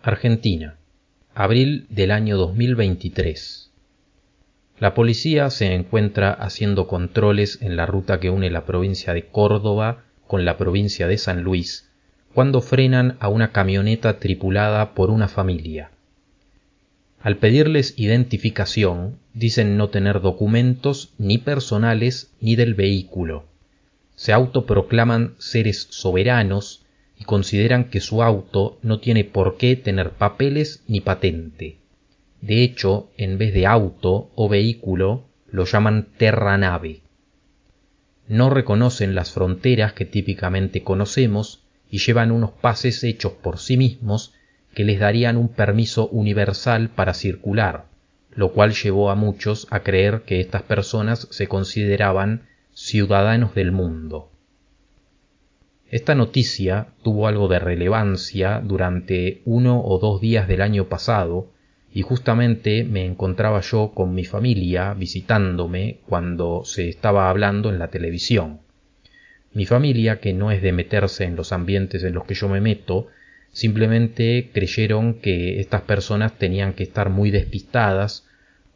Argentina, abril del año 2023. La policía se encuentra haciendo controles en la ruta que une la provincia de Córdoba con la provincia de San Luis, cuando frenan a una camioneta tripulada por una familia. Al pedirles identificación, dicen no tener documentos ni personales ni del vehículo. Se autoproclaman seres soberanos y consideran que su auto no tiene por qué tener papeles ni patente. De hecho, en vez de auto o vehículo, lo llaman terranave. No reconocen las fronteras que típicamente conocemos y llevan unos pases hechos por sí mismos que les darían un permiso universal para circular, lo cual llevó a muchos a creer que estas personas se consideraban ciudadanos del mundo. Esta noticia tuvo algo de relevancia durante 1 o 2 días del año pasado y justamente me encontraba yo con mi familia visitándome cuando se estaba hablando en la televisión. Mi familia, que no es de meterse en los ambientes en los que yo me meto, simplemente creyeron que estas personas tenían que estar muy despistadas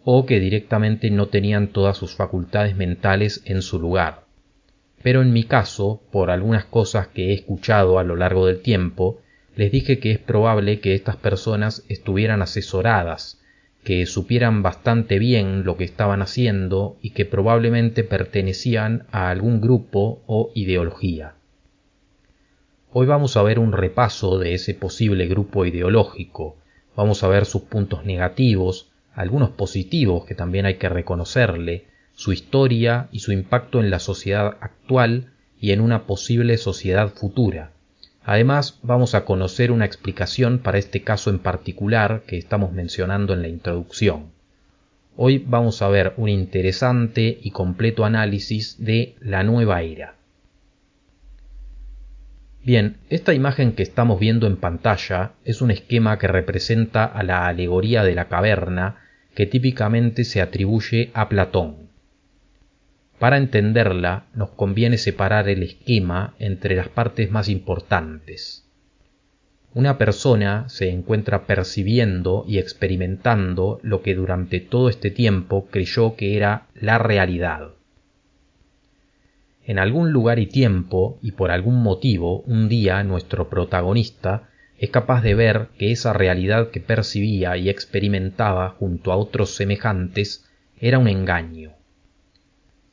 o que directamente no tenían todas sus facultades mentales en su lugar. Pero en mi caso, por algunas cosas que he escuchado a lo largo del tiempo, les dije que es probable que estas personas estuvieran asesoradas, que supieran bastante bien lo que estaban haciendo y que probablemente pertenecían a algún grupo o ideología. Hoy vamos a ver un repaso de ese posible grupo ideológico, vamos a ver sus puntos negativos, algunos positivos que también hay que reconocerle, su historia y su impacto en la sociedad actual y en una posible sociedad futura. Además, vamos a conocer una explicación para este caso en particular que estamos mencionando en la introducción. Hoy vamos a ver un interesante y completo análisis de la nueva era. Bien, esta imagen que estamos viendo en pantalla es un esquema que representa a la alegoría de la caverna que típicamente se atribuye a Platón. Para entenderla, nos conviene separar el esquema entre las partes más importantes. Una persona se encuentra percibiendo y experimentando lo que durante todo este tiempo creyó que era la realidad. En algún lugar y tiempo, y por algún motivo, un día nuestro protagonista es capaz de ver que esa realidad que percibía y experimentaba junto a otros semejantes era un engaño.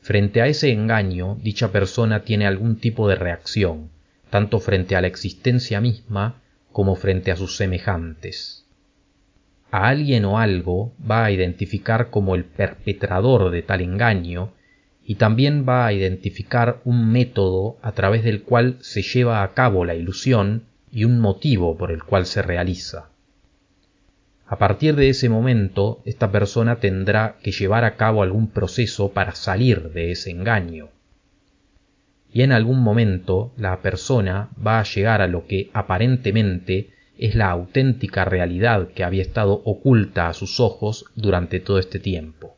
Frente a ese engaño, dicha persona tiene algún tipo de reacción, tanto frente a la existencia misma como frente a sus semejantes. A alguien o algo va a identificar como el perpetrador de tal engaño y también va a identificar un método a través del cual se lleva a cabo la ilusión y un motivo por el cual se realiza. A partir de ese momento, esta persona tendrá que llevar a cabo algún proceso para salir de ese engaño. Y en algún momento, la persona va a llegar a lo que aparentemente es la auténtica realidad que había estado oculta a sus ojos durante todo este tiempo.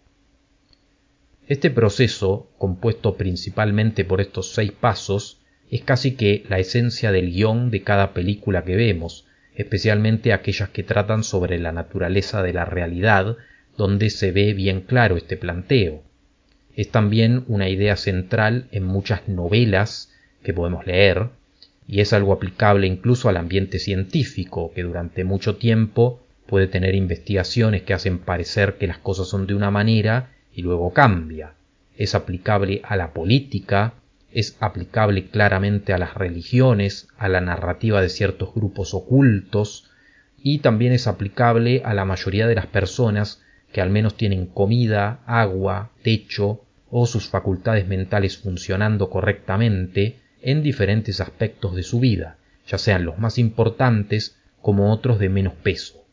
Este proceso, compuesto principalmente por estos 6 pasos, es casi que la esencia del guión de cada película que vemos, especialmente aquellas que tratan sobre la naturaleza de la realidad, donde se ve bien claro este planteo. Es también una idea central en muchas novelas que podemos leer, y es algo aplicable incluso al ambiente científico, que durante mucho tiempo puede tener investigaciones que hacen parecer que las cosas son de una manera y luego cambia. Es aplicable a la política, es aplicable claramente a las religiones, a la narrativa de ciertos grupos ocultos y también es aplicable a la mayoría de las personas que al menos tienen comida, agua, techo o sus facultades mentales funcionando correctamente en diferentes aspectos de su vida, ya sean los más importantes como otros de menos peso.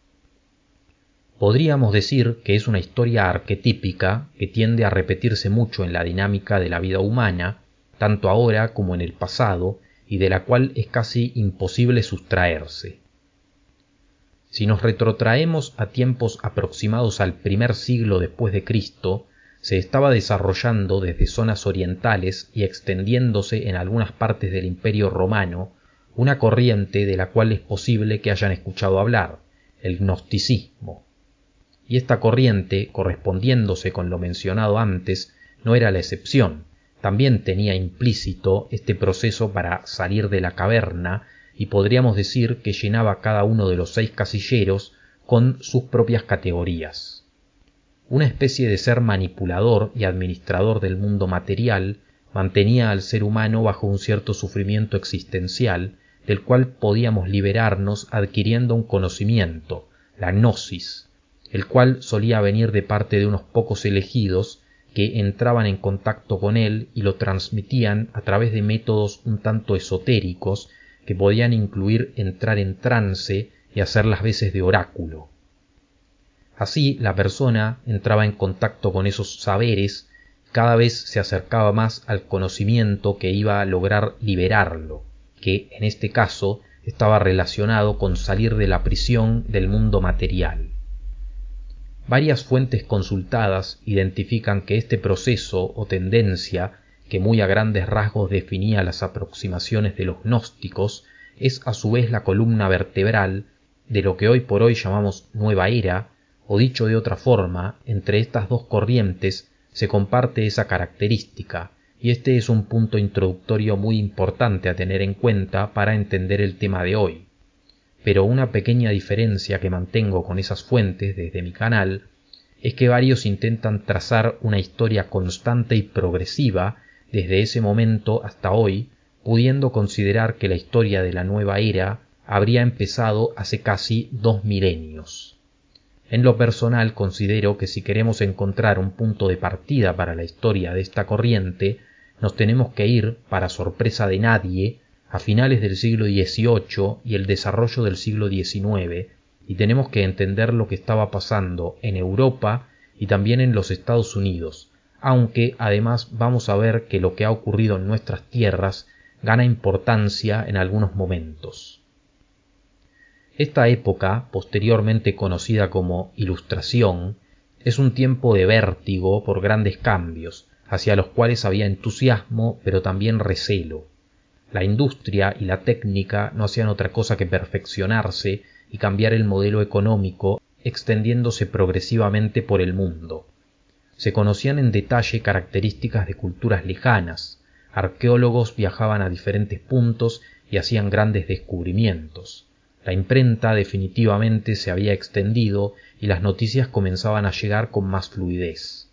Podríamos decir que es una historia arquetípica que tiende a repetirse mucho en la dinámica de la vida humana, tanto ahora como en el pasado, y de la cual es casi imposible sustraerse. Si nos retrotraemos a tiempos aproximados al primer siglo después de Cristo, se estaba desarrollando desde zonas orientales y extendiéndose en algunas partes del Imperio Romano una corriente de la cual es posible que hayan escuchado hablar, el gnosticismo. Y esta corriente, correspondiéndose con lo mencionado antes, no era la excepción. También tenía implícito este proceso para salir de la caverna y podríamos decir que llenaba cada uno de los 6 casilleros con sus propias categorías. Una especie de ser manipulador y administrador del mundo material mantenía al ser humano bajo un cierto sufrimiento existencial del cual podíamos liberarnos adquiriendo un conocimiento, la gnosis, el cual solía venir de parte de unos pocos elegidos que entraban en contacto con él y lo transmitían a través de métodos un tanto esotéricos que podían incluir entrar en trance y hacer las veces de oráculo. Así la persona entraba en contacto con esos saberes, cada vez se acercaba más al conocimiento que iba a lograr liberarlo, que en este caso estaba relacionado con salir de la prisión del mundo material. Varias fuentes consultadas identifican que este proceso o tendencia, que muy a grandes rasgos definía las aproximaciones de los gnósticos, es a su vez la columna vertebral de lo que hoy por hoy llamamos Nueva Era, o dicho de otra forma, entre estas dos corrientes se comparte esa característica, y este es un punto introductorio muy importante a tener en cuenta para entender el tema de hoy. Pero una pequeña diferencia que mantengo con esas fuentes desde mi canal es que varios intentan trazar una historia constante y progresiva desde ese momento hasta hoy, pudiendo considerar que la historia de la nueva era habría empezado hace casi 2 milenios. En lo personal considero que si queremos encontrar un punto de partida para la historia de esta corriente, nos tenemos que ir, para sorpresa de nadie, a finales del siglo XVIII y el desarrollo del siglo XIX, y tenemos que entender lo que estaba pasando en Europa y también en los Estados Unidos, aunque además vamos a ver que lo que ha ocurrido en nuestras tierras gana importancia en algunos momentos. Esta época, posteriormente conocida como Ilustración, es un tiempo de vértigo por grandes cambios, hacia los cuales había entusiasmo pero también recelo. La industria y la técnica no hacían otra cosa que perfeccionarse y cambiar el modelo económico, extendiéndose progresivamente por el mundo. Se conocían en detalle características de culturas lejanas, arqueólogos viajaban a diferentes puntos y hacían grandes descubrimientos. La imprenta definitivamente se había extendido y las noticias comenzaban a llegar con más fluidez.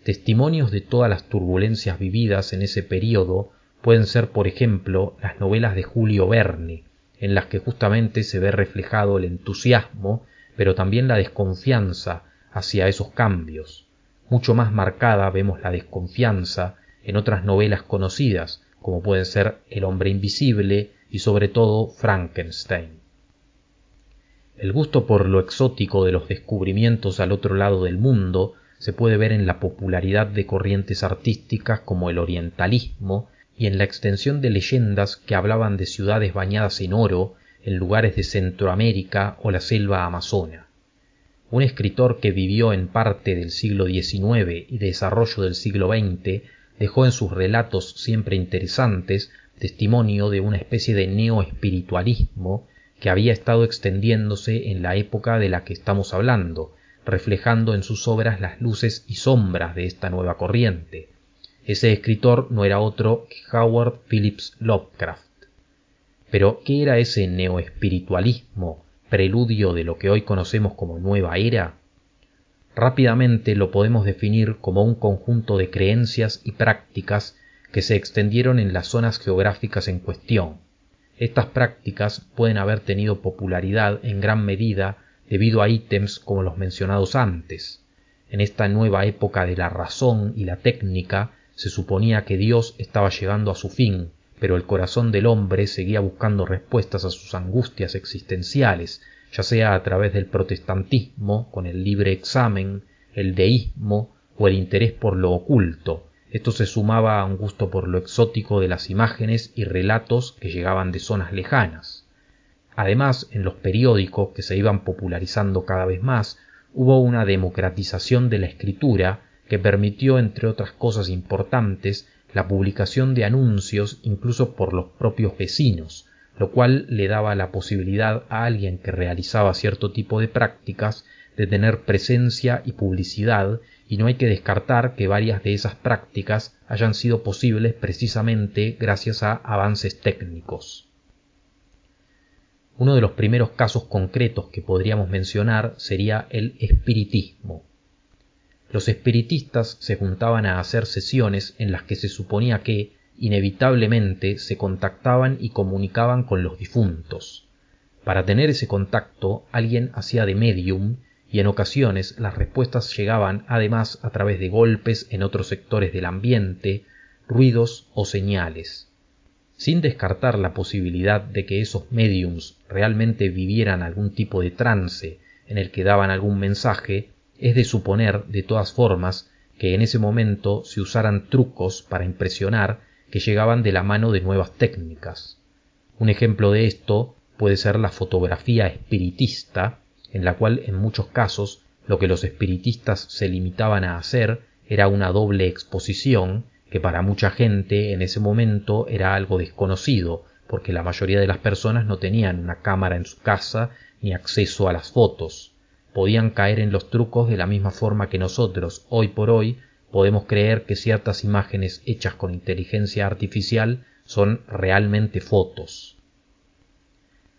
Testimonios de todas las turbulencias vividas en ese período pueden ser, por ejemplo, las novelas de Julio Verne, en las que justamente se ve reflejado el entusiasmo, pero también la desconfianza hacia esos cambios. Mucho más marcada vemos la desconfianza en otras novelas conocidas, como pueden ser El hombre invisible y sobre todo Frankenstein. El gusto por lo exótico de los descubrimientos al otro lado del mundo se puede ver en la popularidad de corrientes artísticas como el orientalismo y en la extensión de leyendas que hablaban de ciudades bañadas en oro en lugares de Centroamérica o la selva amazona. Un escritor que vivió en parte del siglo XIX y desarrollo del siglo XX dejó en sus relatos siempre interesantes testimonio de una especie de neoespiritualismo que había estado extendiéndose en la época de la que estamos hablando, reflejando en sus obras las luces y sombras de esta nueva corriente. Ese escritor no era otro que Howard Phillips Lovecraft. Pero, ¿qué era ese neoespiritualismo, preludio de lo que hoy conocemos como Nueva Era? Rápidamente lo podemos definir como un conjunto de creencias y prácticas que se extendieron en las zonas geográficas en cuestión. Estas prácticas pueden haber tenido popularidad en gran medida debido a ítems como los mencionados antes. En esta nueva época de la razón y la técnica se suponía que Dios estaba llegando a su fin, pero el corazón del hombre seguía buscando respuestas a sus angustias existenciales, ya sea a través del protestantismo, con el libre examen, el deísmo o el interés por lo oculto. Esto se sumaba a un gusto por lo exótico de las imágenes y relatos que llegaban de zonas lejanas. Además, en los periódicos, que se iban popularizando cada vez más, hubo una democratización de la escritura que permitió, entre otras cosas importantes, la publicación de anuncios incluso por los propios vecinos, lo cual le daba la posibilidad a alguien que realizaba cierto tipo de prácticas de tener presencia y publicidad, y no hay que descartar que varias de esas prácticas hayan sido posibles precisamente gracias a avances técnicos. Uno de los primeros casos concretos que podríamos mencionar sería el espiritismo. Los espiritistas se juntaban a hacer sesiones en las que se suponía que, inevitablemente, se contactaban y comunicaban con los difuntos. Para tener ese contacto, alguien hacía de medium, y en ocasiones las respuestas llegaban además a través de golpes en otros sectores del ambiente, ruidos o señales. Sin descartar la posibilidad de que esos mediums realmente vivieran algún tipo de trance en el que daban algún mensaje, es de suponer, de todas formas, que en ese momento se usaran trucos para impresionar que llegaban de la mano de nuevas técnicas. Un ejemplo de esto puede ser la fotografía espiritista, en la cual en muchos casos lo que los espiritistas se limitaban a hacer era una doble exposición, que para mucha gente en ese momento era algo desconocido, porque la mayoría de las personas no tenían una cámara en su casa ni acceso a las fotos. Podían caer en los trucos de la misma forma que nosotros, hoy por hoy, podemos creer que ciertas imágenes hechas con inteligencia artificial son realmente fotos.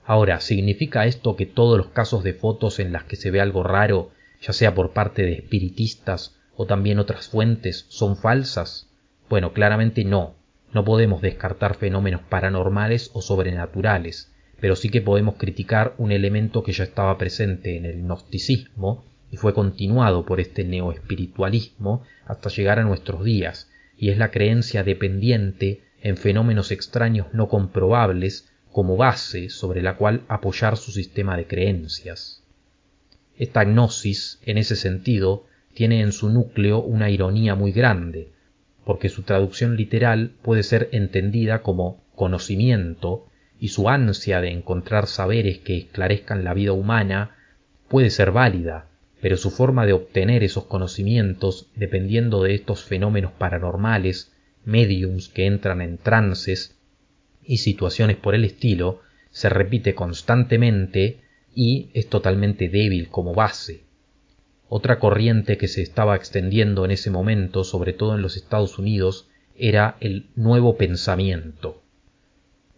Ahora, ¿significa esto que todos los casos de fotos en las que se ve algo raro, ya sea por parte de espiritistas o también otras fuentes, son falsas? Bueno, claramente no. No podemos descartar fenómenos paranormales o sobrenaturales, pero sí que podemos criticar un elemento que ya estaba presente en el gnosticismo y fue continuado por este neoespiritualismo hasta llegar a nuestros días, y es la creencia dependiente en fenómenos extraños no comprobables como base sobre la cual apoyar su sistema de creencias. Esta gnosis, en ese sentido, tiene en su núcleo una ironía muy grande, porque su traducción literal puede ser entendida como conocimiento, y su ansia de encontrar saberes que esclarezcan la vida humana puede ser válida, pero su forma de obtener esos conocimientos, dependiendo de estos fenómenos paranormales, médiums que entran en trances y situaciones por el estilo, se repite constantemente y es totalmente débil como base. Otra corriente que se estaba extendiendo en ese momento, sobre todo en los Estados Unidos, era el nuevo pensamiento.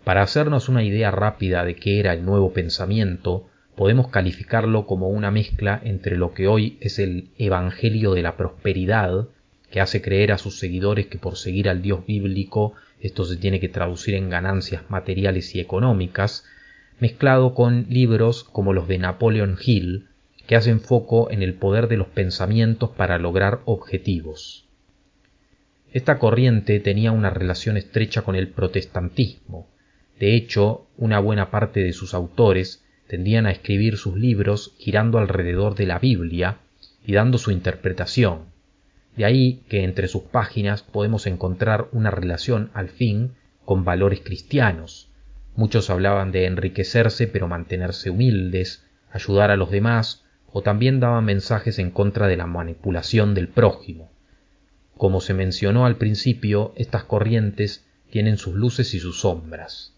Para hacernos una idea rápida de qué era el nuevo pensamiento, podemos calificarlo como una mezcla entre lo que hoy es el Evangelio de la Prosperidad, que hace creer a sus seguidores que por seguir al Dios bíblico esto se tiene que traducir en ganancias materiales y económicas, mezclado con libros como los de Napoleon Hill, que hacen foco en el poder de los pensamientos para lograr objetivos. Esta corriente tenía una relación estrecha con el protestantismo. De hecho, una buena parte de sus autores tendían a escribir sus libros girando alrededor de la Biblia y dando su interpretación. De ahí que entre sus páginas podemos encontrar una relación, al fin, con valores cristianos. Muchos hablaban de enriquecerse pero mantenerse humildes, ayudar a los demás, o también daban mensajes en contra de la manipulación del prójimo. Como se mencionó al principio, estas corrientes tienen sus luces y sus sombras.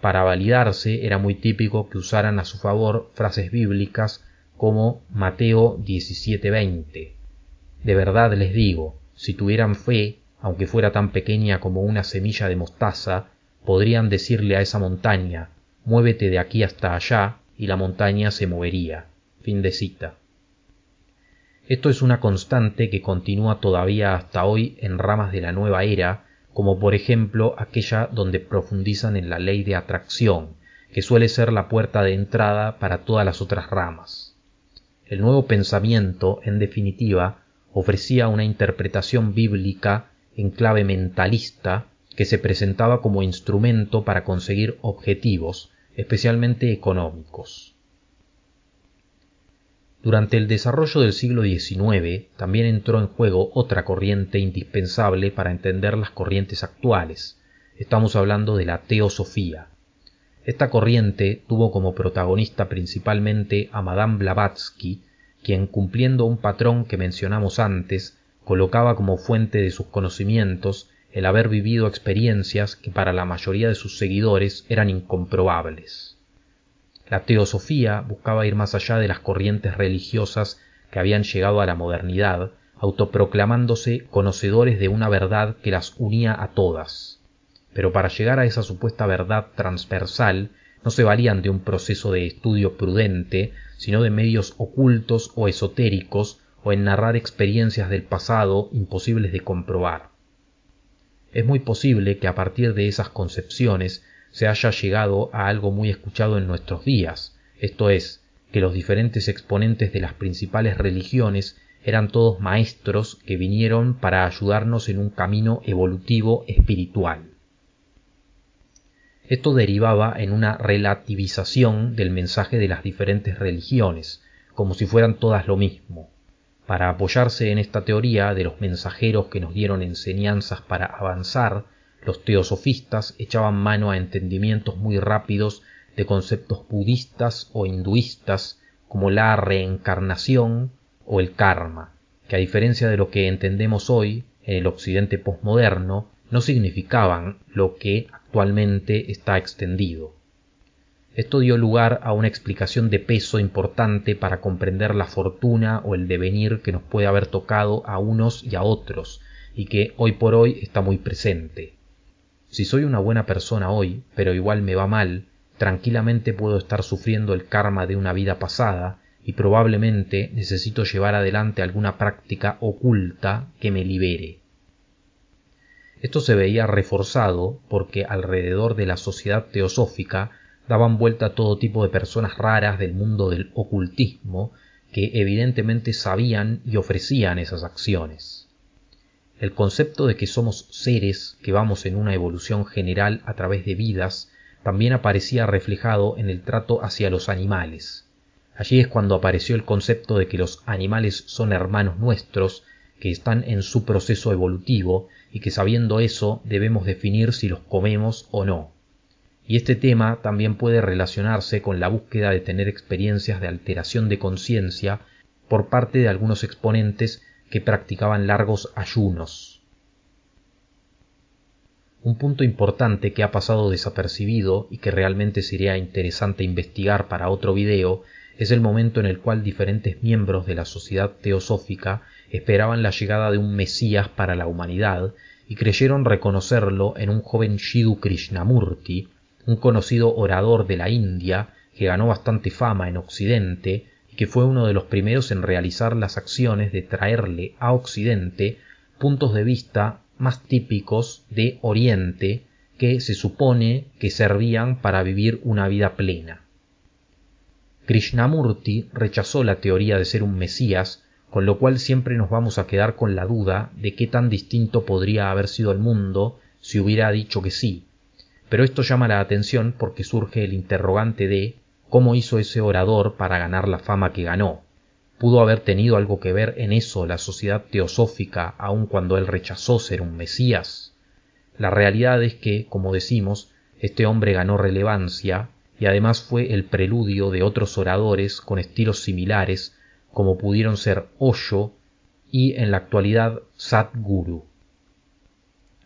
Para validarse era muy típico que usaran a su favor frases bíblicas como Mateo 17:20. De verdad les digo, si tuvieran fe, aunque fuera tan pequeña como una semilla de mostaza, podrían decirle a esa montaña, muévete de aquí hasta allá, y la montaña se movería. Fin de cita. Esto es una constante que continúa todavía hasta hoy en ramas de la nueva era, como por ejemplo aquella donde profundizan en la ley de atracción, que suele ser la puerta de entrada para todas las otras ramas. El nuevo pensamiento, en definitiva, ofrecía una interpretación bíblica en clave mentalista que se presentaba como instrumento para conseguir objetivos, especialmente económicos. Durante el desarrollo del siglo XIX también entró en juego otra corriente indispensable para entender las corrientes actuales. Estamos hablando de la teosofía. Esta corriente tuvo como protagonista principalmente a Madame Blavatsky, quien, cumpliendo un patrón que mencionamos antes, colocaba como fuente de sus conocimientos el haber vivido experiencias que para la mayoría de sus seguidores eran incomprobables. La teosofía buscaba ir más allá de las corrientes religiosas que habían llegado a la modernidad, autoproclamándose conocedores de una verdad que las unía a todas. Pero para llegar a esa supuesta verdad transversal no se valían de un proceso de estudio prudente, sino de medios ocultos o esotéricos o en narrar experiencias del pasado imposibles de comprobar. Es muy posible que a partir de esas concepciones se haya llegado a algo muy escuchado en nuestros días, esto es, que los diferentes exponentes de las principales religiones eran todos maestros que vinieron para ayudarnos en un camino evolutivo espiritual. Esto derivaba en una relativización del mensaje de las diferentes religiones, como si fueran todas lo mismo. Para apoyarse en esta teoría de los mensajeros que nos dieron enseñanzas para avanzar, los teosofistas echaban mano a entendimientos muy rápidos de conceptos budistas o hinduistas como la reencarnación o el karma, que a diferencia de lo que entendemos hoy en el occidente posmoderno, no significaban lo que actualmente está extendido. Esto dio lugar a una explicación de peso importante para comprender la fortuna o el devenir que nos puede haber tocado a unos y a otros, y que hoy por hoy está muy presente. Si soy una buena persona hoy, pero igual me va mal, tranquilamente puedo estar sufriendo el karma de una vida pasada y probablemente necesito llevar adelante alguna práctica oculta que me libere. Esto se veía reforzado porque alrededor de la sociedad teosófica daban vuelta todo tipo de personas raras del mundo del ocultismo que evidentemente sabían y ofrecían esas acciones. El concepto de que somos seres que vamos en una evolución general a través de vidas también aparecía reflejado en el trato hacia los animales. Allí es cuando apareció el concepto de que los animales son hermanos nuestros, que están en su proceso evolutivo y que sabiendo eso debemos definir si los comemos o no. Y este tema también puede relacionarse con la búsqueda de tener experiencias de alteración de conciencia por parte de algunos exponentes que practicaban largos ayunos. Un punto importante que ha pasado desapercibido y que realmente sería interesante investigar para otro video es el momento en el cual diferentes miembros de la sociedad teosófica esperaban la llegada de un Mesías para la humanidad y creyeron reconocerlo en un joven Jiddu Krishnamurti, un conocido orador de la India que ganó bastante fama en Occidente y que fue uno de los primeros en realizar las acciones de traerle a Occidente puntos de vista más típicos de Oriente que se supone que servían para vivir una vida plena. Krishnamurti rechazó la teoría de ser un Mesías, con lo cual siempre nos vamos a quedar con la duda de qué tan distinto podría haber sido el mundo si hubiera dicho que sí. Pero esto llama la atención porque surge el interrogante de cómo hizo ese orador para ganar la fama que ganó. ¿Pudo haber tenido algo que ver en eso la sociedad teosófica aun cuando él rechazó ser un Mesías? La realidad es que, como decimos, este hombre ganó relevancia y además fue el preludio de otros oradores con estilos similares como pudieron ser Osho y en la actualidad Sadhguru.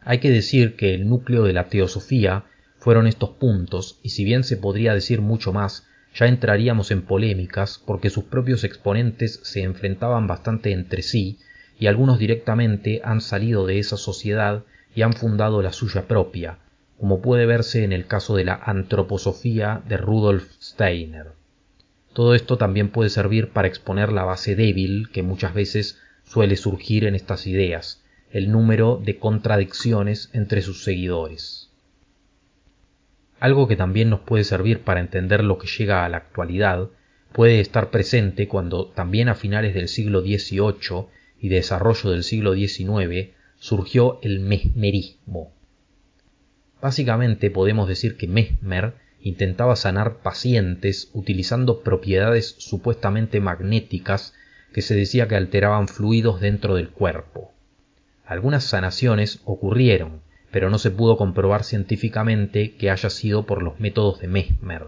Hay que decir que el núcleo de la teosofía fueron estos puntos y si bien se podría decir mucho más, ya entraríamos en polémicas porque sus propios exponentes se enfrentaban bastante entre sí y algunos directamente han salido de esa sociedad y han fundado la suya propia, como puede verse en el caso de la antroposofía de Rudolf Steiner. Todo esto también puede servir para exponer la base débil que muchas veces suele surgir en estas ideas, el número de contradicciones entre sus seguidores. Algo que también nos puede servir para entender lo que llega a la actualidad puede estar presente cuando también a finales del siglo XVIII y desarrollo del siglo XIX surgió el mesmerismo. Básicamente podemos decir que Mesmer intentaba sanar pacientes utilizando propiedades supuestamente magnéticas que se decía que alteraban fluidos dentro del cuerpo. Algunas sanaciones ocurrieron, pero no se pudo comprobar científicamente que haya sido por los métodos de Mesmer.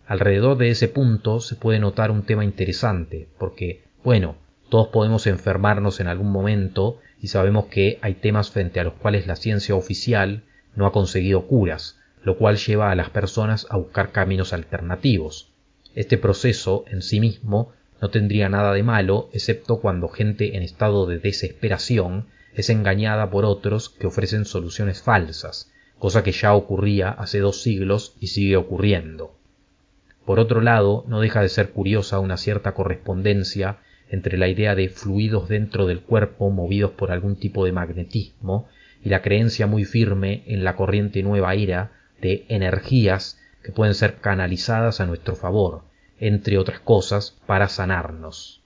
Alrededor de ese punto se puede notar un tema interesante, porque, bueno, Todos podemos enfermarnos en algún momento y sabemos que hay temas frente a los cuales la ciencia oficial no ha conseguido curas, lo cual lleva a las personas a buscar caminos alternativos. Este proceso en sí mismo no tendría nada de malo, excepto cuando gente en estado de desesperación es engañada por otros que ofrecen soluciones falsas, cosa que ya ocurría hace 2 siglos y sigue ocurriendo. Por otro lado, no deja de ser curiosa una cierta correspondencia entre la idea de fluidos dentro del cuerpo movidos por algún tipo de magnetismo y la creencia muy firme en la corriente nueva era de energías que pueden ser canalizadas a nuestro favor, entre otras cosas, para sanarnos.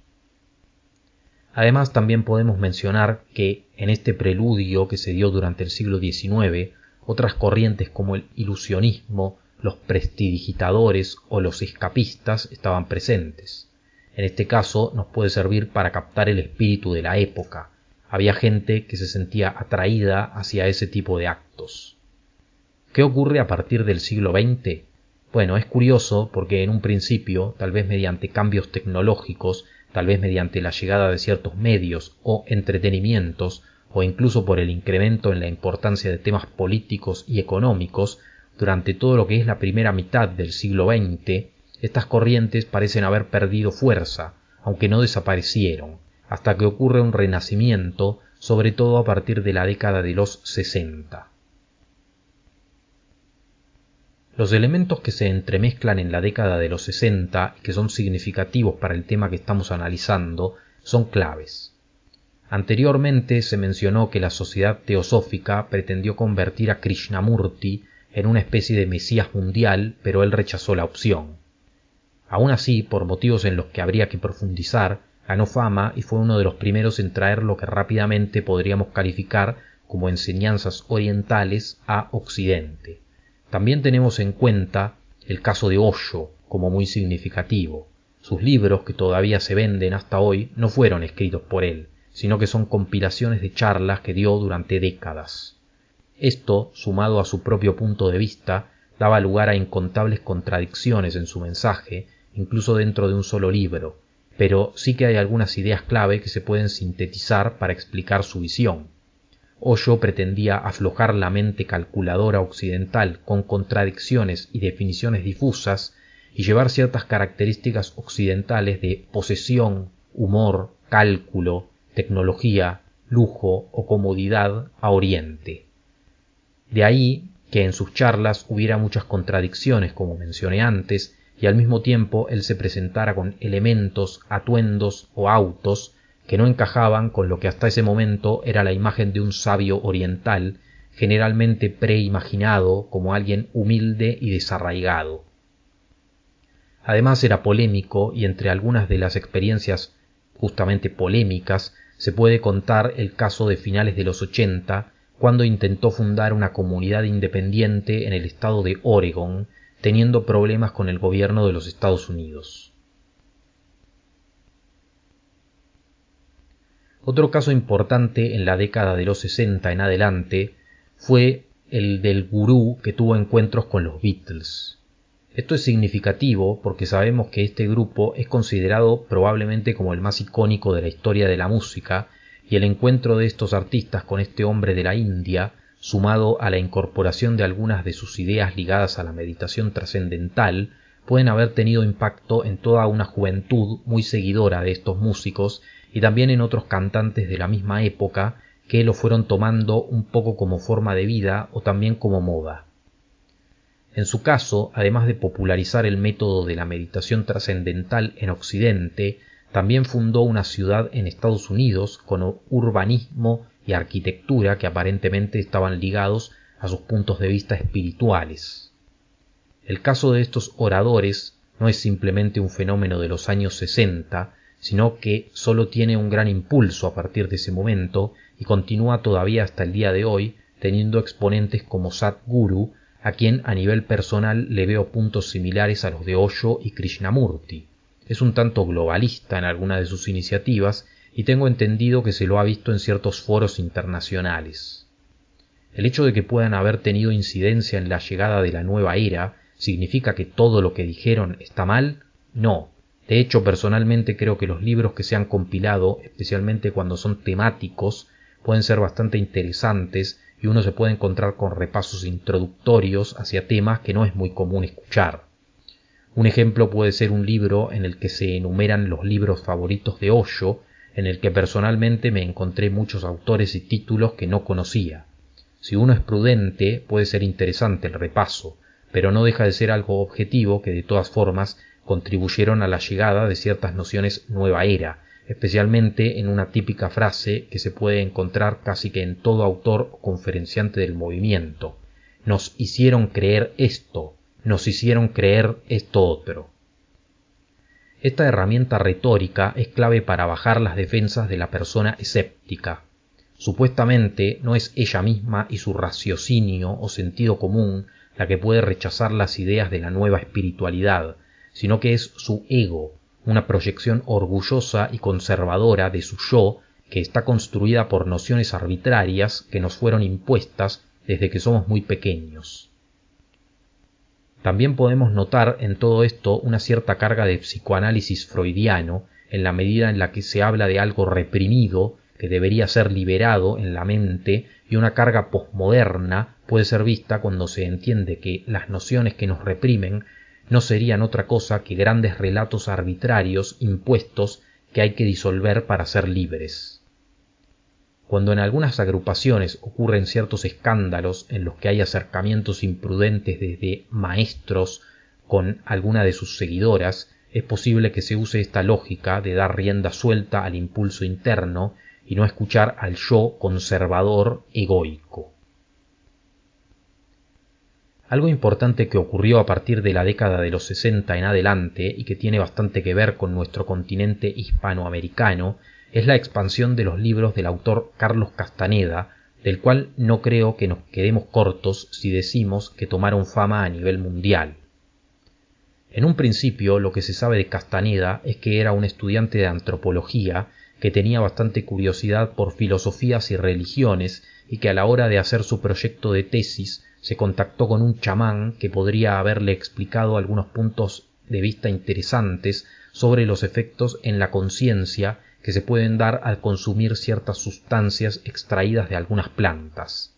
Además, también podemos mencionar que en este preludio que se dio durante el siglo XIX, otras corrientes como el ilusionismo, los prestidigitadores o los escapistas estaban presentes. En este caso nos puede servir para captar el espíritu de la época. Había gente que se sentía atraída hacia ese tipo de actos. ¿Qué ocurre a partir del siglo XX? Bueno, es curioso porque en un principio, tal vez mediante cambios tecnológicos, tal vez mediante la llegada de ciertos medios o entretenimientos, o incluso por el incremento en la importancia de temas políticos y económicos, durante todo lo que es la primera mitad del siglo XX, estas corrientes parecen haber perdido fuerza, aunque no desaparecieron, hasta que ocurre un renacimiento, sobre todo a partir de la década de los 60. Los elementos que se entremezclan en la década de los 60 y que son significativos para el tema que estamos analizando son claves. Anteriormente se mencionó que la sociedad teosófica pretendió convertir a Krishnamurti en una especie de mesías mundial, pero él rechazó la opción. Aún así, por motivos en los que habría que profundizar, ganó fama y fue uno de los primeros en traer lo que rápidamente podríamos calificar como enseñanzas orientales a Occidente. También tenemos en cuenta el caso de Osho como muy significativo. Sus libros, que todavía se venden hasta hoy, no fueron escritos por él, sino que son compilaciones de charlas que dio durante décadas. Esto, sumado a su propio punto de vista, daba lugar a incontables contradicciones en su mensaje, incluso dentro de un solo libro, pero sí que hay algunas ideas clave que se pueden sintetizar para explicar su visión. Osho pretendía aflojar la mente calculadora occidental con contradicciones y definiciones difusas y llevar ciertas características occidentales de posesión, humor, cálculo, tecnología, lujo o comodidad a Oriente. De ahí que en sus charlas hubiera muchas contradicciones, como mencioné antes, y al mismo tiempo él se presentara con elementos, atuendos o autos que no encajaban con lo que hasta ese momento era la imagen de un sabio oriental, generalmente preimaginado como alguien humilde y desarraigado. Además era polémico y entre algunas de las experiencias justamente polémicas se puede contar el caso de finales de los 80, cuando intentó fundar una comunidad independiente en el estado de Oregón, teniendo problemas con el gobierno de los Estados Unidos. Otro caso importante en la década de los 60 en adelante fue el del gurú que tuvo encuentros con los Beatles. Esto es significativo porque sabemos que este grupo es considerado probablemente como el más icónico de la historia de la música, y el encuentro de estos artistas con este hombre de la India, sumado a la incorporación de algunas de sus ideas ligadas a la meditación trascendental, pueden haber tenido impacto en toda una juventud muy seguidora de estos músicos y también en otros cantantes de la misma época que lo fueron tomando un poco como forma de vida o también como moda. En su caso, además de popularizar el método de la meditación trascendental en Occidente, también fundó una ciudad en Estados Unidos con urbanismo y arquitectura que aparentemente estaban ligados a sus puntos de vista espirituales. El caso de estos oradores no es simplemente un fenómeno de los años 60, sino que solo tiene un gran impulso a partir de ese momento y continúa todavía hasta el día de hoy, teniendo exponentes como Sadhguru, a quien a nivel personal le veo puntos similares a los de Osho y Krishnamurti. Es un tanto globalista en algunas de sus iniciativas y tengo entendido que se lo ha visto en ciertos foros internacionales. El hecho de que puedan haber tenido incidencia en la llegada de la nueva era, ¿significa que todo lo que dijeron está mal? No, De hecho, personalmente creo que los libros que se han compilado, especialmente cuando son temáticos, pueden ser bastante interesantes y uno se puede encontrar con repasos introductorios hacia temas que no es muy común escuchar. Un ejemplo puede ser un libro en el que se enumeran los libros favoritos de Osho, en el que personalmente me encontré muchos autores y títulos que no conocía. Si uno es prudente, puede ser interesante el repaso, pero no deja de ser algo objetivo que de todas formas contribuyeron a la llegada de ciertas nociones nueva era, especialmente en una típica frase que se puede encontrar casi que en todo autor o conferenciante del movimiento: nos hicieron creer esto, nos hicieron creer esto otro. Esta herramienta retórica es clave para bajar las defensas de la persona escéptica. Supuestamente no es ella misma y su raciocinio o sentido común la que puede rechazar las ideas de la nueva espiritualidad, sino que es su ego, una proyección orgullosa y conservadora de su yo que está construida por nociones arbitrarias que nos fueron impuestas desde que somos muy pequeños. También podemos notar en todo esto una cierta carga de psicoanálisis freudiano en la medida en la que se habla de algo reprimido que debería ser liberado en la mente, y una carga posmoderna puede ser vista cuando se entiende que las nociones que nos reprimen no serían otra cosa que grandes relatos arbitrarios impuestos que hay que disolver para ser libres. Cuando en algunas agrupaciones ocurren ciertos escándalos en los que hay acercamientos imprudentes desde maestros con alguna de sus seguidoras, es posible que se use esta lógica de dar rienda suelta al impulso interno y no escuchar al yo conservador egoico. Algo importante que ocurrió a partir de la década de los 60 en adelante y que tiene bastante que ver con nuestro continente hispanoamericano es la expansión de los libros del autor Carlos Castaneda, del cual no creo que nos quedemos cortos si decimos que tomaron fama a nivel mundial. En un principio, lo que se sabe de Castaneda es que era un estudiante de antropología que tenía bastante curiosidad por filosofías y religiones y que a la hora de hacer su proyecto de tesis se contactó con un chamán que podría haberle explicado algunos puntos de vista interesantes sobre los efectos en la conciencia que se pueden dar al consumir ciertas sustancias extraídas de algunas plantas.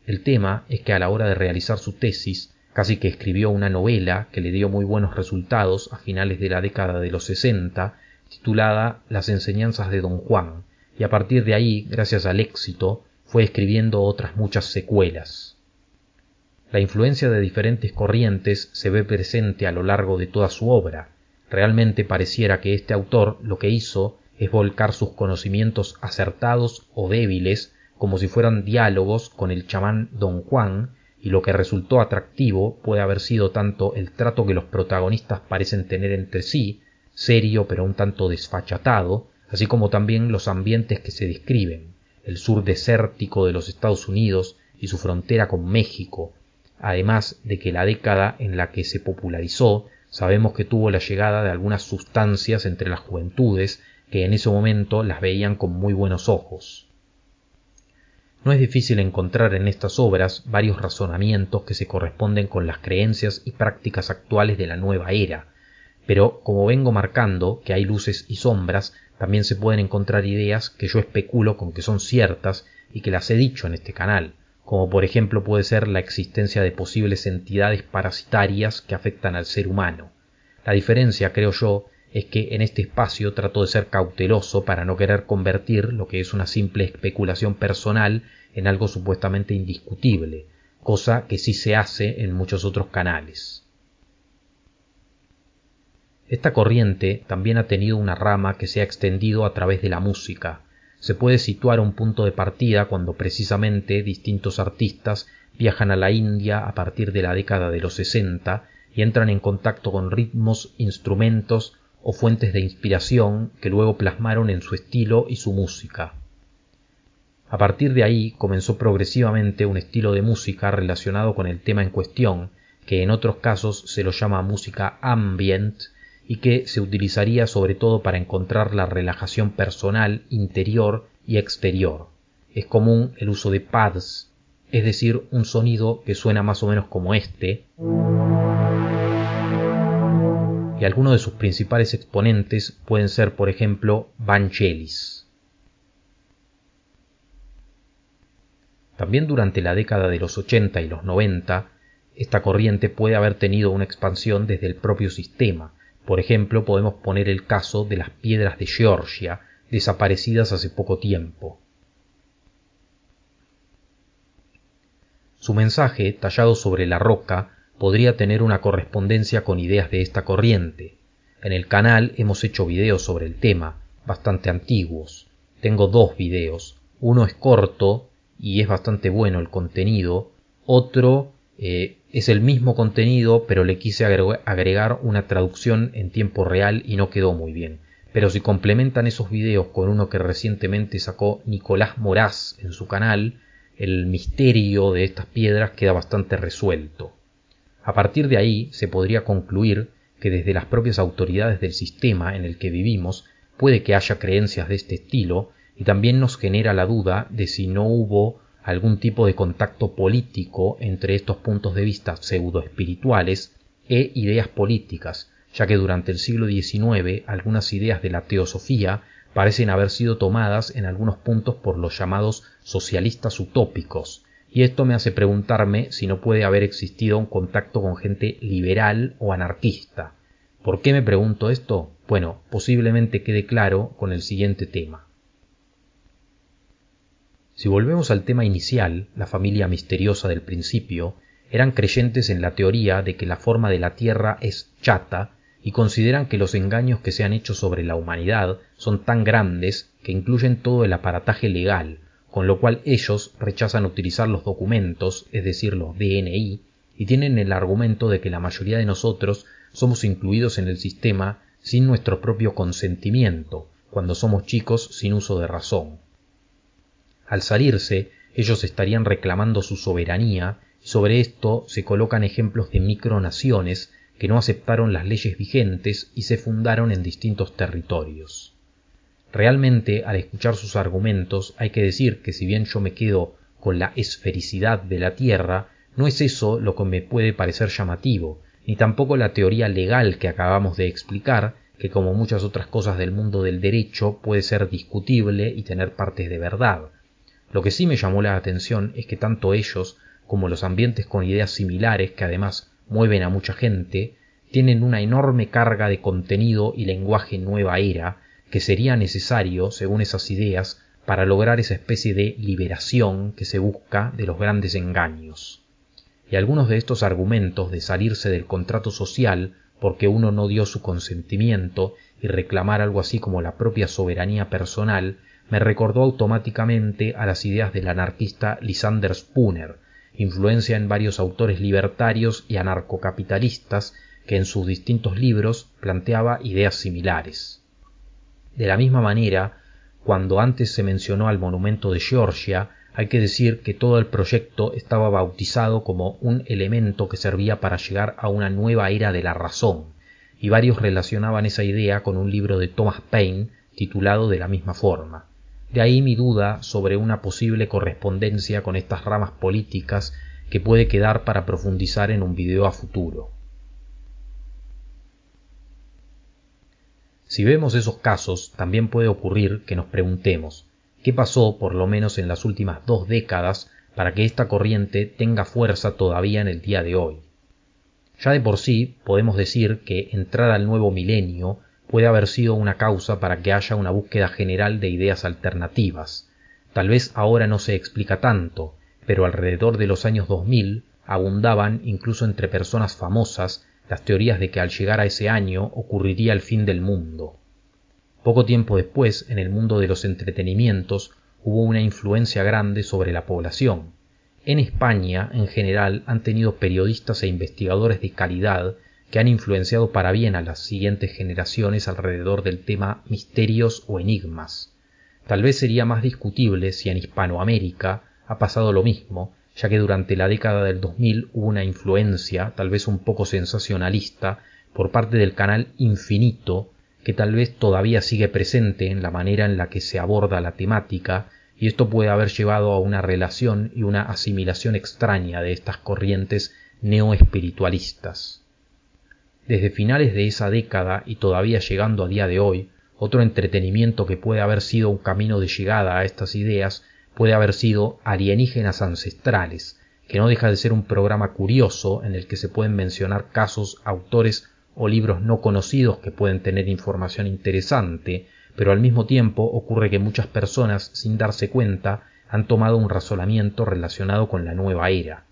El tema es que a la hora de realizar su tesis, casi que escribió una novela que le dio muy buenos resultados a finales de la década de los 60, titulada Las enseñanzas de Don Juan, y a partir de ahí, gracias al éxito, fue escribiendo otras muchas secuelas. La influencia de diferentes corrientes se ve presente a lo largo de toda su obra. Realmente pareciera que este autor lo que hizo es volcar sus conocimientos acertados o débiles como si fueran diálogos con el chamán Don Juan, y lo que resultó atractivo puede haber sido tanto el trato que los protagonistas parecen tener entre sí, serio pero un tanto desfachatado, así como también los ambientes que se describen, el sur desértico de los Estados Unidos y su frontera con México, además de que la década en la que se popularizó sabemos que tuvo la llegada de algunas sustancias entre las juventudes que en ese momento las veían con muy buenos ojos. No es difícil encontrar en estas obras varios razonamientos que se corresponden con las creencias y prácticas actuales de la nueva era, pero como vengo marcando que hay luces y sombras, también se pueden encontrar ideas que yo especulo con que son ciertas y que las he dicho en este canal, como por ejemplo puede ser la existencia de posibles entidades parasitarias que afectan al ser humano. La diferencia, creo yo, es que en este espacio trato de ser cauteloso para no querer convertir lo que es una simple especulación personal en algo supuestamente indiscutible, cosa que sí se hace en muchos otros canales. Esta corriente también ha tenido una rama que se ha extendido a través de la música. Se puede situar un punto de partida cuando precisamente distintos artistas viajan a la India a partir de la década de los 60 y entran en contacto con ritmos, instrumentos o fuentes de inspiración que luego plasmaron en su estilo y su música. A partir de ahí comenzó progresivamente un estilo de música relacionado con el tema en cuestión, que en otros casos se lo llama música ambient y que se utilizaría sobre todo para encontrar la relajación personal, interior y exterior. Es común el uso de pads, es decir, un sonido que suena más o menos como este, y algunos de sus principales exponentes pueden ser, por ejemplo, Vangelis. También durante la década de los 80 y los 90, esta corriente puede haber tenido una expansión desde el propio sistema. Por ejemplo, podemos poner el caso de las piedras de Georgia, desaparecidas hace poco tiempo. Su mensaje, tallado sobre la roca, podría tener una correspondencia con ideas de esta corriente. En el canal hemos hecho videos sobre el tema, bastante antiguos. Tengo 2 videos. Uno es corto y es bastante bueno el contenido. Otro es el mismo contenido, pero le quise agregar una traducción en tiempo real y no quedó muy bien. Pero si complementan esos videos con uno que recientemente sacó Nicolás Moraz en su canal, el misterio de estas piedras queda bastante resuelto. A partir de ahí se podría concluir que desde las propias autoridades del sistema en el que vivimos puede que haya creencias de este estilo, y también nos genera la duda de si no hubo algún tipo de contacto político entre estos puntos de vista pseudoespirituales e ideas políticas, ya que durante el siglo XIX algunas ideas de la teosofía parecen haber sido tomadas en algunos puntos por los llamados socialistas utópicos, y esto me hace preguntarme si no puede haber existido un contacto con gente liberal o anarquista. ¿Por qué me pregunto esto? Bueno, posiblemente quede claro con el siguiente tema. Si volvemos al tema inicial, la familia misteriosa del principio, eran creyentes en la teoría de que la forma de la Tierra es chata y consideran que los engaños que se han hecho sobre la humanidad son tan grandes que incluyen todo el aparataje legal, con lo cual ellos rechazan utilizar los documentos, es decir, los DNI, y tienen el argumento de que la mayoría de nosotros somos incluidos en el sistema sin nuestro propio consentimiento, cuando somos chicos sin uso de razón. Al salirse, ellos estarían reclamando su soberanía, y sobre esto se colocan ejemplos de micronaciones que no aceptaron las leyes vigentes y se fundaron en distintos territorios. Realmente, al escuchar sus argumentos, hay que decir que si bien yo me quedo con la esfericidad de la Tierra, no es eso lo que me puede parecer llamativo, ni tampoco la teoría legal que acabamos de explicar, que como muchas otras cosas del mundo del derecho puede ser discutible y tener partes de verdad. Lo que sí me llamó la atención es que tanto ellos como los ambientes con ideas similares, que además mueven a mucha gente, tienen una enorme carga de contenido y lenguaje nueva era, que sería necesario, según esas ideas, para lograr esa especie de liberación que se busca de los grandes engaños. Y algunos de estos argumentos de salirse del contrato social porque uno no dio su consentimiento y reclamar algo así como la propia soberanía personal me recordó automáticamente a las ideas del anarquista Lysander Spooner, influencia en varios autores libertarios y anarcocapitalistas que en sus distintos libros planteaba ideas similares. De la misma manera, cuando antes se mencionó al monumento de Georgia, hay que decir que todo el proyecto estaba bautizado como un elemento que servía para llegar a una nueva era de la razón, y varios relacionaban esa idea con un libro de Thomas Paine titulado de la misma forma. De ahí mi duda sobre una posible correspondencia con estas ramas políticas que puede quedar para profundizar en un video a futuro. Si vemos esos casos, también puede ocurrir que nos preguntemos ¿qué pasó, por lo menos en las últimas 2 décadas, para que esta corriente tenga fuerza todavía en el día de hoy? Ya de por sí podemos decir que entrar al nuevo milenio puede haber sido una causa para que haya una búsqueda general de ideas alternativas. Tal vez ahora no se explica tanto, pero alrededor de los años 2000 abundaban, incluso entre personas famosas, las teorías de que al llegar a ese año ocurriría el fin del mundo. Poco tiempo después, en el mundo de los entretenimientos, hubo una influencia grande sobre la población. En España, en general, han tenido periodistas e investigadores de calidad que han influenciado para bien a las siguientes generaciones alrededor del tema misterios o enigmas. Tal vez sería más discutible si en Hispanoamérica ha pasado lo mismo, ya que durante la década del 2000 hubo una influencia, tal vez un poco sensacionalista, por parte del canal Infinito, que tal vez todavía sigue presente en la manera en la que se aborda la temática, y esto puede haber llevado a una relación y una asimilación extraña de estas corrientes neoespiritualistas. Desde finales de esa década y todavía llegando a día de hoy, otro entretenimiento que puede haber sido un camino de llegada a estas ideas puede haber sido Alienígenas Ancestrales, que no deja de ser un programa curioso en el que se pueden mencionar casos, autores o libros no conocidos que pueden tener información interesante, pero al mismo tiempo ocurre que muchas personas, sin darse cuenta, han tomado un razonamiento relacionado con la nueva era.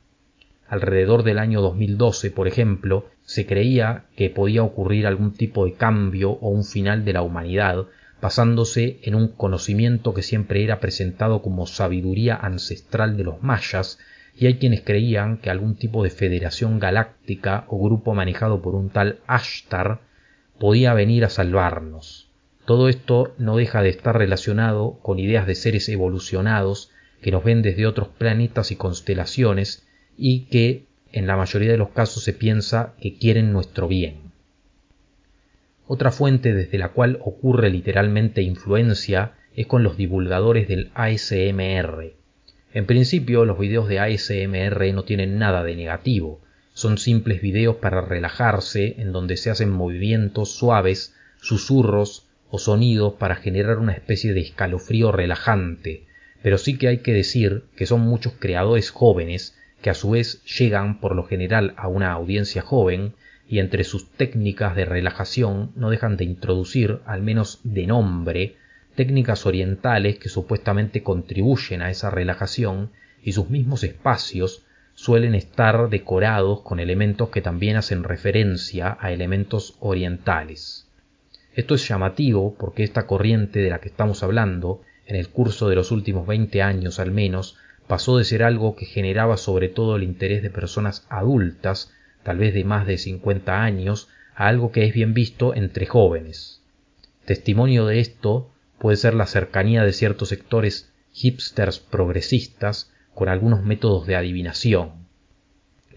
Alrededor del año 2012, por ejemplo, se creía que podía ocurrir algún tipo de cambio o un final de la humanidad, basándose en un conocimiento que siempre era presentado como sabiduría ancestral de los mayas, y hay quienes creían que algún tipo de federación galáctica o grupo manejado por un tal Ashtar podía venir a salvarnos. Todo esto no deja de estar relacionado con ideas de seres evolucionados que nos ven desde otros planetas y constelaciones y que en la mayoría de los casos se piensa que quieren nuestro bien. Otra fuente desde la cual ocurre literalmente influencia es con los divulgadores del ASMR. En principio, los videos de ASMR no tienen nada de negativo, son simples videos para relajarse en donde se hacen movimientos suaves, susurros o sonidos para generar una especie de escalofrío relajante, pero sí que hay que decir que son muchos creadores jóvenes que a su vez llegan por lo general a una audiencia joven y entre sus técnicas de relajación no dejan de introducir, al menos de nombre, técnicas orientales que supuestamente contribuyen a esa relajación y sus mismos espacios suelen estar decorados con elementos que también hacen referencia a elementos orientales. Esto es llamativo porque esta corriente de la que estamos hablando, en el curso de los últimos 20 años al menos, pasó de ser algo que generaba sobre todo el interés de personas adultas, tal vez de más de 50 años, a algo que es bien visto entre jóvenes. Testimonio de esto puede ser la cercanía de ciertos sectores hipsters progresistas con algunos métodos de adivinación.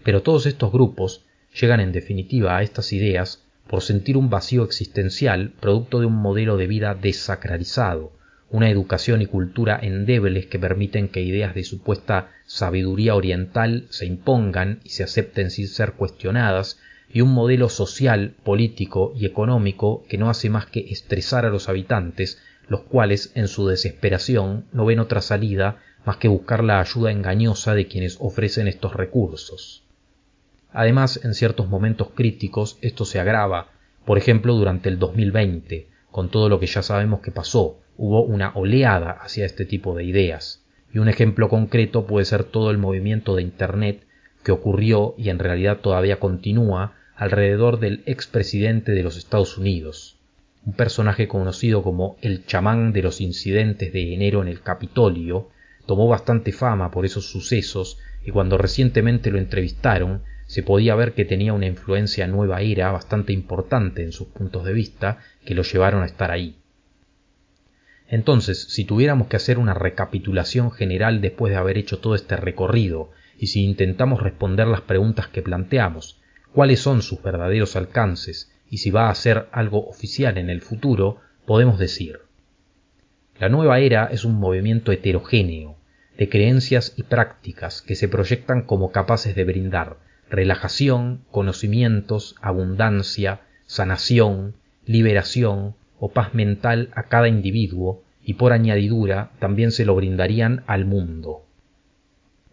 Pero todos estos grupos llegan en definitiva a estas ideas por sentir un vacío existencial producto de un modelo de vida desacralizado, una educación y cultura endebles que permiten que ideas de supuesta sabiduría oriental se impongan y se acepten sin ser cuestionadas, y un modelo social, político y económico que no hace más que estresar a los habitantes, los cuales, en su desesperación, no ven otra salida más que buscar la ayuda engañosa de quienes ofrecen estos recursos. Además, en ciertos momentos críticos esto se agrava, por ejemplo durante el 2020, con todo lo que ya sabemos que pasó, hubo una oleada hacia este tipo de ideas, y un ejemplo concreto puede ser todo el movimiento de Internet que ocurrió y en realidad todavía continúa alrededor del expresidente de los Estados Unidos, un personaje conocido como el chamán de los incidentes de enero en el Capitolio. Tomó bastante fama por esos sucesos y cuando recientemente lo entrevistaron se podía ver que tenía una influencia nueva era bastante importante en sus puntos de vista que lo llevaron a estar ahí. Entonces, si tuviéramos que hacer una recapitulación general después de haber hecho todo este recorrido y si intentamos responder las preguntas que planteamos, cuáles son sus verdaderos alcances y si va a ser algo oficial en el futuro, podemos decir: la nueva era es un movimiento heterogéneo, de creencias y prácticas que se proyectan como capaces de brindar relajación, conocimientos, abundancia, sanación, liberación o paz mental a cada individuo y por añadidura también se lo brindarían al mundo.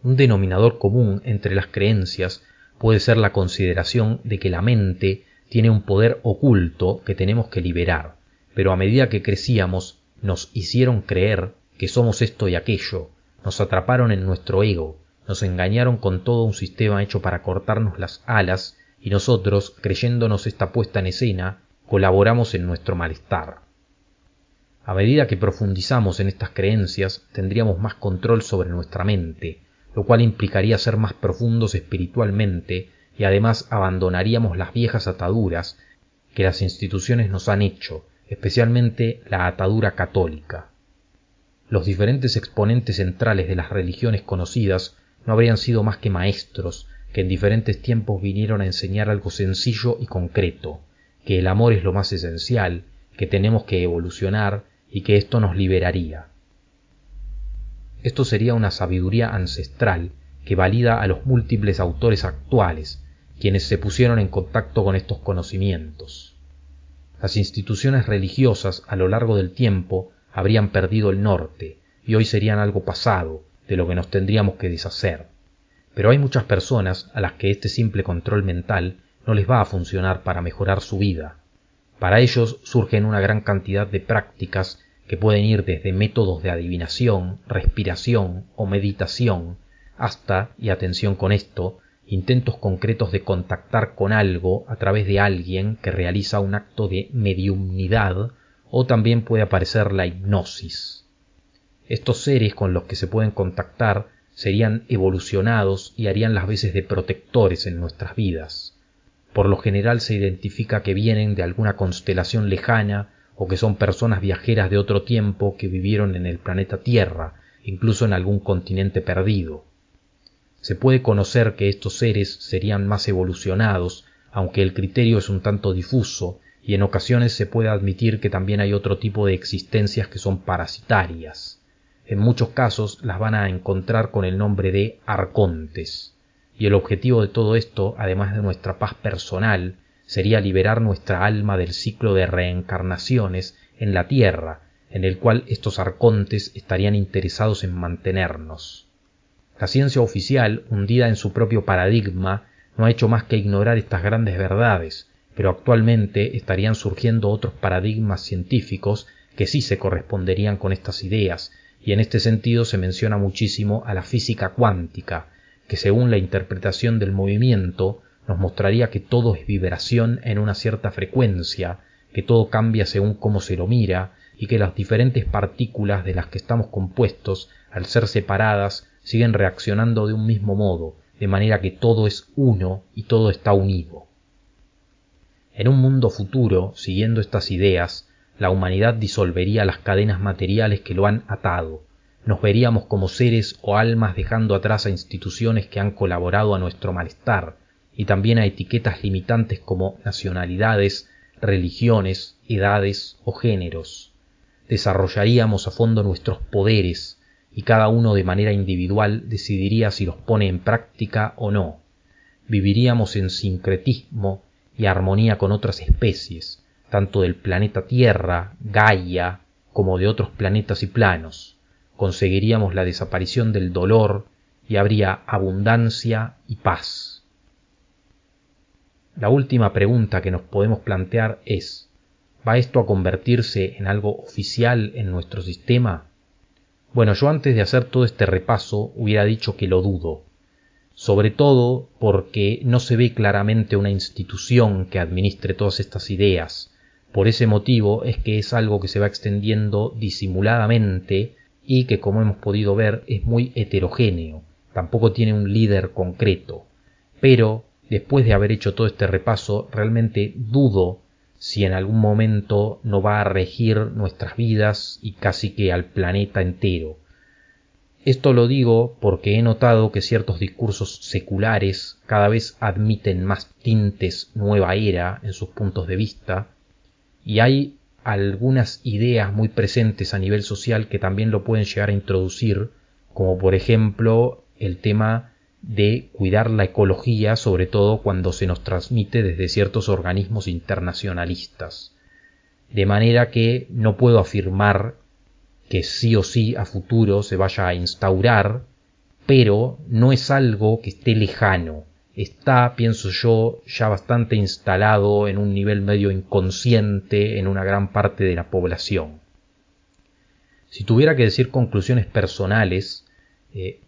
Un denominador común entre las creencias puede ser la consideración de que la mente tiene un poder oculto que tenemos que liberar, pero a medida que crecíamos nos hicieron creer que somos esto y aquello, nos atraparon en nuestro ego, nos engañaron con todo un sistema hecho para cortarnos las alas y nosotros, creyéndonos esta puesta en escena, colaboramos en nuestro malestar. A medida que profundizamos en estas creencias, tendríamos más control sobre nuestra mente, lo cual implicaría ser más profundos espiritualmente y además abandonaríamos las viejas ataduras que las instituciones nos han hecho, especialmente la atadura católica. Los diferentes exponentes centrales de las religiones conocidas no habrían sido más que maestros que en diferentes tiempos vinieron a enseñar algo sencillo y concreto, que el amor es lo más esencial, que tenemos que evolucionar y que esto nos liberaría. Esto sería una sabiduría ancestral que valida a los múltiples autores actuales, quienes se pusieron en contacto con estos conocimientos. Las instituciones religiosas a lo largo del tiempo habrían perdido el norte y hoy serían algo pasado, de lo que nos tendríamos que deshacer. Pero hay muchas personas a las que este simple control mental no les va a funcionar para mejorar su vida. Para ellos surgen una gran cantidad de prácticas que pueden ir desde métodos de adivinación, respiración o meditación, hasta, y atención con esto, intentos concretos de contactar con algo a través de alguien que realiza un acto de mediumnidad, o también puede aparecer la hipnosis. Estos seres con los que se pueden contactar serían evolucionados y harían las veces de protectores en nuestras vidas. Por lo general se identifica que vienen de alguna constelación lejana o que son personas viajeras de otro tiempo que vivieron en el planeta Tierra, incluso en algún continente perdido. Se puede conocer que estos seres serían más evolucionados, aunque el criterio es un tanto difuso, y en ocasiones se puede admitir que también hay otro tipo de existencias que son parasitarias. En muchos casos las van a encontrar con el nombre de arcontes, y el objetivo de todo esto, además de nuestra paz personal, sería liberar nuestra alma del ciclo de reencarnaciones en la Tierra, en el cual estos arcontes estarían interesados en mantenernos. La ciencia oficial, hundida en su propio paradigma, no ha hecho más que ignorar estas grandes verdades, pero actualmente estarían surgiendo otros paradigmas científicos que sí se corresponderían con estas ideas, y en este sentido se menciona muchísimo a la física cuántica, que según la interpretación del movimiento nos mostraría que todo es vibración en una cierta frecuencia, que todo cambia según cómo se lo mira, y que las diferentes partículas de las que estamos compuestos, al ser separadas, siguen reaccionando de un mismo modo, de manera que todo es uno y todo está unido. En un mundo futuro, siguiendo estas ideas, la humanidad disolvería las cadenas materiales que lo han atado. Nos veríamos como seres o almas dejando atrás a instituciones que han colaborado a nuestro malestar, y también a etiquetas limitantes como nacionalidades, religiones, edades o géneros. Desarrollaríamos a fondo nuestros poderes, y cada uno de manera individual decidiría si los pone en práctica o no. Viviríamos en sincretismo y armonía con otras especies, tanto del planeta Tierra, Gaia, como de otros planetas y planos. Conseguiríamos la desaparición del dolor y habría abundancia y paz. La última pregunta que nos podemos plantear es: ¿va esto a convertirse en algo oficial en nuestro sistema? Bueno, yo antes de hacer todo este repaso hubiera dicho que lo dudo, sobre todo porque no se ve claramente una institución que administre todas estas ideas. Por ese motivo es que es algo que se va extendiendo disimuladamente y que, como hemos podido ver, es muy heterogéneo, tampoco tiene un líder concreto. Pero después de haber hecho todo este repaso, realmente dudo si en algún momento no va a regir nuestras vidas y casi que al planeta entero. Esto lo digo porque he notado que ciertos discursos seculares cada vez admiten más tintes nueva era en sus puntos de vista, y hay algunas ideas muy presentes a nivel social que también lo pueden llegar a introducir, como por ejemplo el tema de cuidar la ecología, sobre todo cuando se nos transmite desde ciertos organismos internacionalistas. De manera que no puedo afirmar que sí o sí a futuro se vaya a instaurar, pero no es algo que esté lejano. Está, pienso yo, ya bastante instalado en un nivel medio inconsciente en una gran parte de la población. Si tuviera que decir conclusiones personales,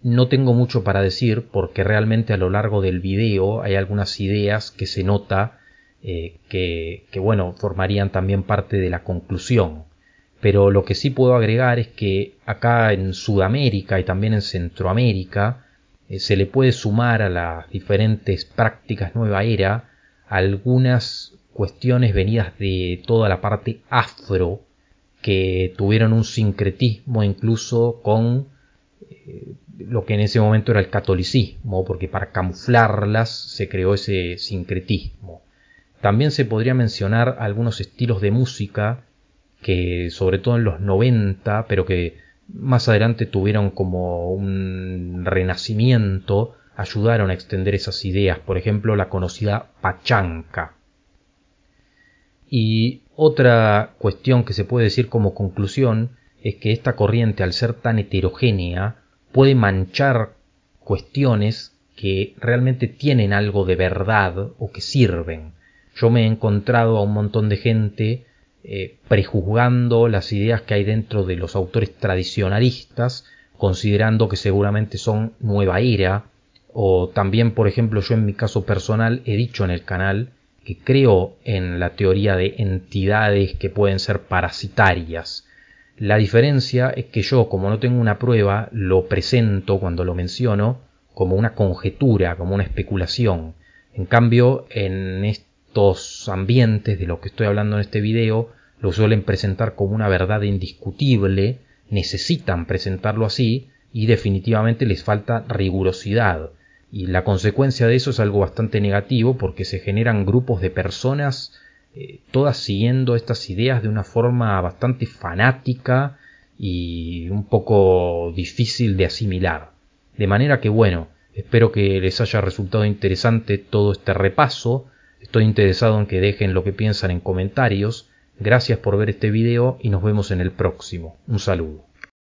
no tengo mucho para decir porque realmente a lo largo del video hay algunas ideas que se nota que formarían también parte de la conclusión. Pero lo que sí puedo agregar es que acá en Sudamérica y también en Centroamérica se le puede sumar a las diferentes prácticas nueva era algunas cuestiones venidas de toda la parte afro que tuvieron un sincretismo incluso con lo que en ese momento era el catolicismo, porque para camuflarlas se creó ese sincretismo. También se podría mencionar algunos estilos de música que sobre todo en los 90, pero que más adelante tuvieron como un renacimiento ayudaron a extender esas ideas, por ejemplo la conocida pachanca. Y otra cuestión que se puede decir como conclusión es que esta corriente, al ser tan heterogénea, puede manchar cuestiones que realmente tienen algo de verdad o que sirven. Yo me he encontrado a un montón de gente prejuzgando las ideas que hay dentro de los autores tradicionalistas, considerando que seguramente son nueva era, o también, por ejemplo, yo en mi caso personal he dicho en el canal que creo en la teoría de entidades que pueden ser parasitarias. La diferencia es que yo, como no tengo una prueba, lo presento cuando lo menciono como una conjetura, como una especulación. En cambio, en estos ambientes de los que estoy hablando en este video, lo suelen presentar como una verdad indiscutible, necesitan presentarlo así y definitivamente les falta rigurosidad. Y la consecuencia de eso es algo bastante negativo porque se generan grupos de personas todas siguiendo estas ideas de una forma bastante fanática y un poco difícil de asimilar. De manera que bueno, espero que les haya resultado interesante todo este repaso. Estoy interesado en que dejen lo que piensan en comentarios. Gracias por ver este video y nos vemos en el próximo. Un saludo.